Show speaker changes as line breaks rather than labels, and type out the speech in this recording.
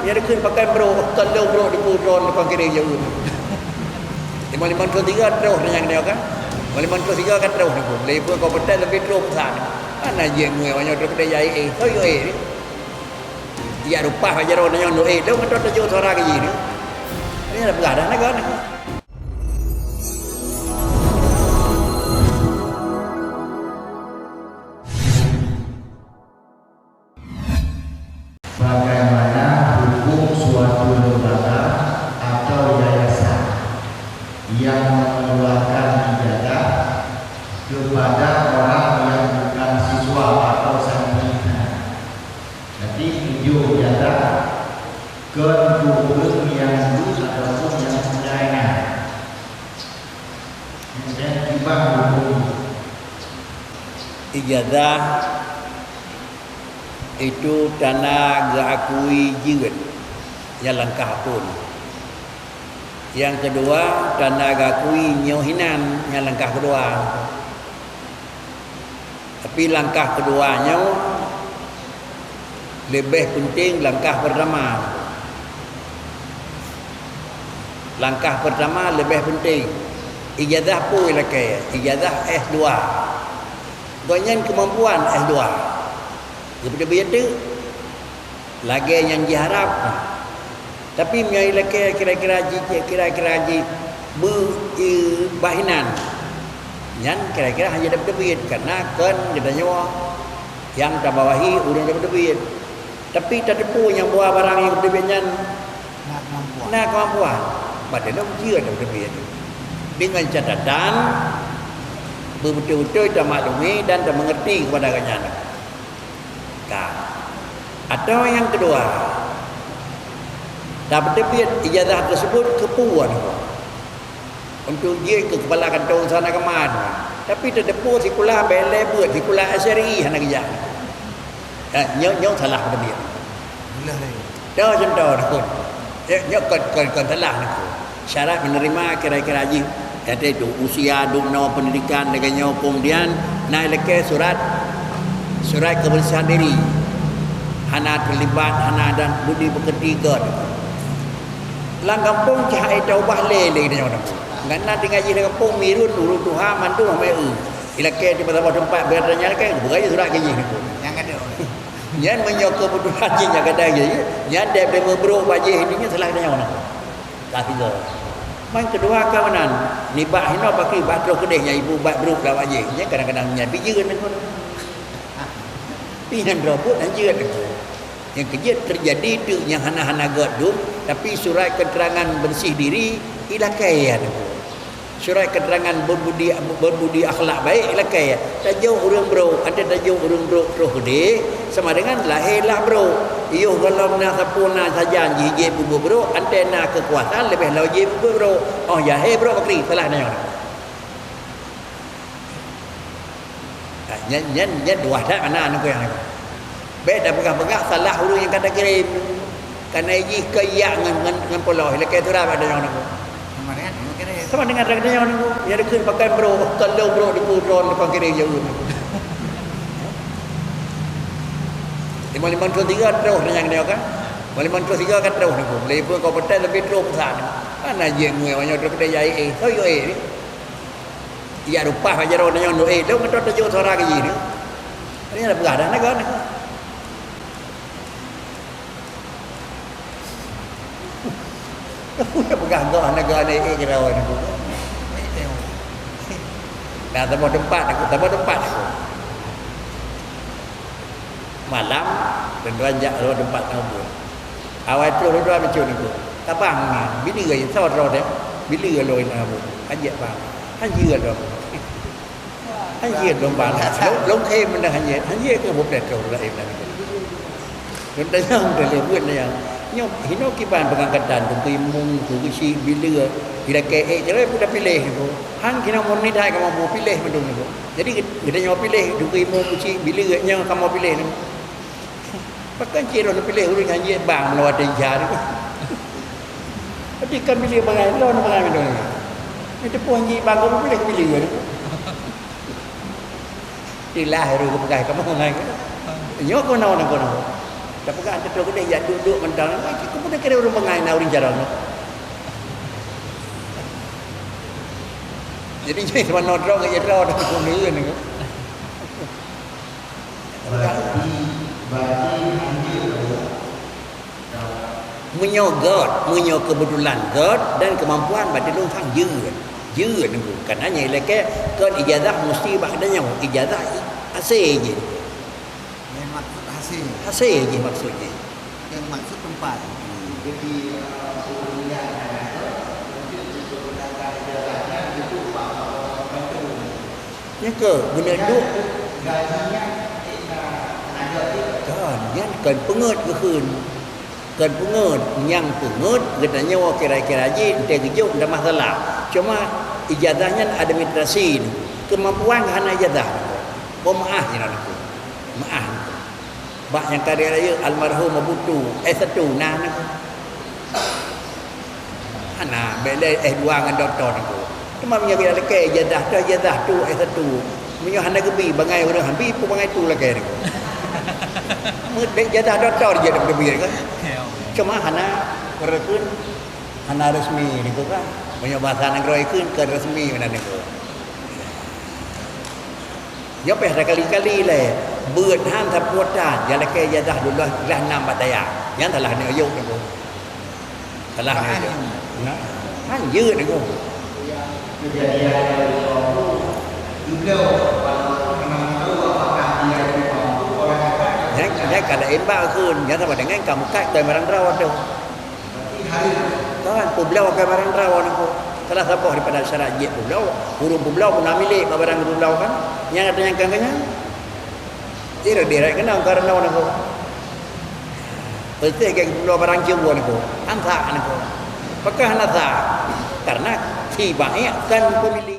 dia kena pakai bro, kalau bro di pudron depan kiri jauh. 55 terus 3 terus yang dia kan. 55 terus 3 kan terus ni pun. Lepas kau betul lebih terus sana. Ana je ngue banyak terus kedai ai. Thôi ni. Ya rupa aja orang yang doa. Dah kan terus jauh suara ke ni. Ini ada berada negara ni.
Bagaimana hukum suatu lembaga atau yayasan yang mengeluarkan ijazah kepada orang yang bukan siswa atau santrinya? Jadi tujuh ijazah ke guru yang dulu ataupun yang lainnya. Kemudian juga hukum
Ijazah itu tanah geakui jiwet yang langkah pun. Yang kedua tanah geakui nyohinan yang langkah kedua. Tapi langkah keduanya lebih penting langkah pertama. Langkah pertama lebih penting. Ijazah pun lagi, ijazah S2. Goyan kemampuan S2. Daripada biasa lagi yang diharap, tapi menyai lagi kira-kira haji bahinan yang kira-kira hanya dapat duit karena kan katanya yang terbawahi urang dapat duit, tapi tak ada pun yang buat barang yang duitnya nak kemampuan padahal dia dapat duit dengan catatan betul-betul tak maklumi dan tak mengerti kepada kenyana. Atau yang kedua, dapat dapat ijazah tersebut kepuan untuk dia ke kepala kantong sana kemana. Tapi terdepu sekolah bela buat sekolah asyari hana kerja. Nyok salah pada dia. Dah contoh pun. Nyok kon salah nak. Syarat menerima kira-kira haji kata itu usia dunia pendidikan dengan kemudian naik lagi surat kebersihan diri. Hana terlibat, hana dan budi pekerti ke. Lang kampung cahaya taubah lele dia orang. Ngana dengan ngaji dengan kampung mirun urut Tuhan mantu mai ilake di tempat beradanya kan beraya surat gaji ni.
yang ada.
Yan menyokong budu haji nya kada je. Yan dia be mebrok baje ini salah dia orang. Tak tiga. Yang kedua kawanan, nibah hina pakai batro kedehnya ibu bat bruk lah baje. Nya kadang-kadang nya pijeun pun. Pihan robot aja yang kerja terjadi tu yang hana-hana gadum tapi surat keterangan bersih diri ilakaian. Surat keterangan berbudi akhlak baik ilakaian. Tajuk urang bro, ada tajuk urang bro terus gede sama dengan lahirlah bro. Iyo kalau nak sapuna saja jiji bubu bro, antena kekuatan lebih lagi bubu bro. Oh ya hey bro bakri salah nanya. Nyen dua dah mana anu yang aku. Beda pegang-pegang salah huruf yang kata kirim. Karena ini kayak dengan poloh lekai tu dah ada yang aku. Sama dengan ada yang aku. Yang kena pakai bro, kalau bro di pudron depan kiri jauh. 55 terus 3 terus yang dia kan. 55 terus 3 kan terus ni pun. Lepas kau betul lebih terus sana. Ana je ngue banyak terus kedai ai. Thôi ni. Ya rupa aja orang yang doa. Dah kan terus jauh suara ke ni. Ini ada berada negara ni. Punya pegang negara ni kira orang ni. Dah tempat tempat aku. Malam dan ranjak ro tempat tamu. Awal tu ro macam ni tu. Tabang ni, bini gaya sawat ro deh. Bini gaya loin abu. Ajak bang. Hanya ro. Hanya ro bang. Long thêm mình hanya ke một đẹp rồi lại là. Chúng ta không thể lừa quên này. Nhưng hino kiban pengangkatan untuk imung untuk si bila bila ke jadi sudah pilih itu. Han kena moni dah kamu mau pilih macam itu. Jadi kita nyawa pilih untuk imung si bila yang kamu pilih ni. Bahkan kira nak pilih urang hanya bang melawat dia ni. Tapi kan pilih bangai lawan bangai tu. Itu pun hanya bang kamu pilih ni. Ilah ru ke pegai kamu bangai. Nyok kau nak. Tapi kan ada tu dia duduk mentang. Aku pun kira orang mengai naurin jarang. Jadi jadi sama nodrong aja dah aku ni ni.
Berarti ambil
Menyo kebetulan God dan kemampuan pada lu sang yeun tu kan hanya leke kan ijazah mesti bakdanya ijazah hasil je
Yang maksud hasil.
hasil je maksudnya
Yang maksud tempat.
jadi kuliah itu
ya ke guna duk
gajinya ada
kan pengut ke khun kan pengut yang pengut katanya wah kira-kira je dia kejut ada masalah cuma ijazahnya administrasi ni kemampuan hana ijazah maaf je nak maaf bak yang karya raya almarhum Abutu S1 nah ni hana bela S2 dengan doktor ni cuma punya kira leke ijazah tu S1 punya hana gebi bangai orang habis pun bangai tu leke ni ijazah doktor je dah lebih kan cuma hana kerekun hana resmi ni kan punya bahasa negara ikun ke resmi mana ni ya peh kali-kali le beut han ta puatan ya leke ijazah dulu lah nam bataya yang telah ni ayuk ni telah ni nah han yeut ni
kejadian juga memang tahu apakah dia mampu orang kata
ya kada embak kun ya sama dengan kamu kat ke barang rawa tu
hari
kan pulau ke barang rawa ni salah siapa daripada syarat je pulau burung pulau pun milik barang pulau kan yang ada yang kanganya dia kena karena orang ko betul ke pulau barang jiwa ni ko antara ni ko pakah nasa karena si banyak kan pemilik